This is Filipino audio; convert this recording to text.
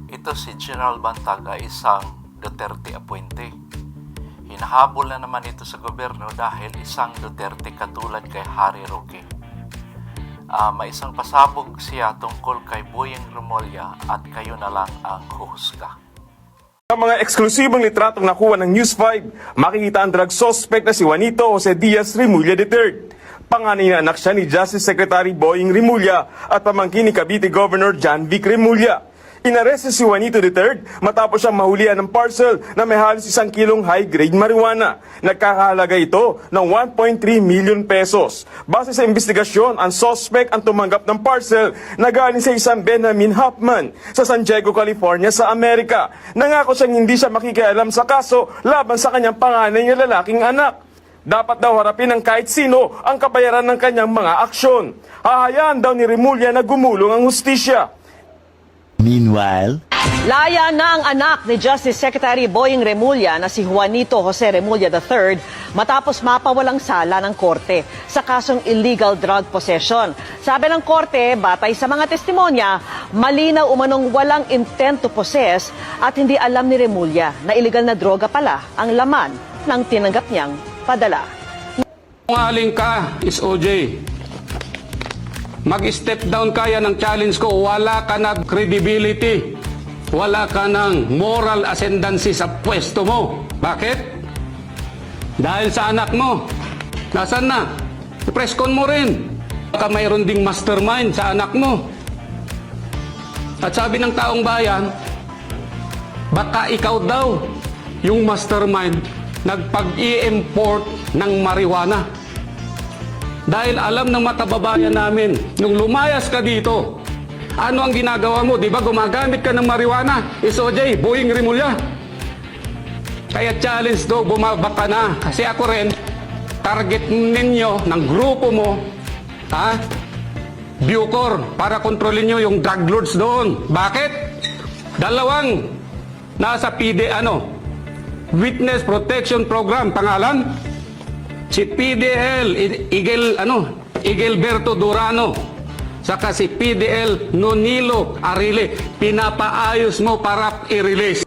Ito si General Bantag ay isang Duterte appointee. Hinahabol na naman ito sa gobyerno dahil isang Duterte katulad kay Harry Roque. May isang pasabog siya tungkol kay Boyeng Remulla at kayo na lang ang huhusga. Sa mga eksklusibong litratong nakuha ng News 5, makikita ang drug suspect na si Juanito Jose Diaz Remulla III. Panganay na anak siya ni Justice Secretary Boyeng Remulla at pamangkin ni Cavite Governor John Vic Remulla. Inaresto si Juanito III matapos siyang mahulihan ng parcel na may halos 1 kilong high-grade marijuana. Nagkakahalaga ito ng 1.3 million pesos. Base sa investigasyon, ang suspect ang tumanggap ng parcel na galing sa isang Benjamin Huffman sa San Diego, California sa Amerika. Nangako siyang hindi siya makikialam sa kaso laban sa kanyang panganay na lalaking anak. Dapat daw harapin ng kahit sino ang kabayaran ng kanyang mga aksyon. Hahayaan daw ni Remulla na gumulong ang hustisya. Meanwhile, laya na ang anak ni Justice Secretary Boyeng Remulla na si Juanito Jose Remulla III matapos mapawalang sala ng korte sa kasong illegal drug possession. Sabi ng korte, batay sa mga testimonya, malinaw umanong walang intent to possess at hindi alam ni Remulla na illegal na droga pala ang laman ng tinanggap niyang padala. Kung aling ka is OJ, mag-step down kaya ng challenge ko, wala ka na credibility, wala ka ng moral ascendancy sa pwesto mo. Bakit? Dahil sa anak mo. Nasaan na? I-press con mo rin. Baka mayroon ding mastermind sa anak mo. At sabi ng taong bayan, baka ikaw daw yung mastermind nagpag-i-import ng marijuana. Dahil alam ng mga kababayan namin, nung lumayas ka dito, ano ang ginagawa mo? Di ba gumagamit ka ng marijuana? SOJ, Boyeng Remulla. Kaya challenge do, bumaba ka na. Kasi ako rin, target ninyo, ng grupo mo, Bucor, para kontrolin nyo yung drug lords doon. Bakit? Dalawang nasa Witness Protection Program, pangalan? Si PDL, Igelberto Durano, saka si PDL Nonilo Arile, pinapaayos mo para i-release.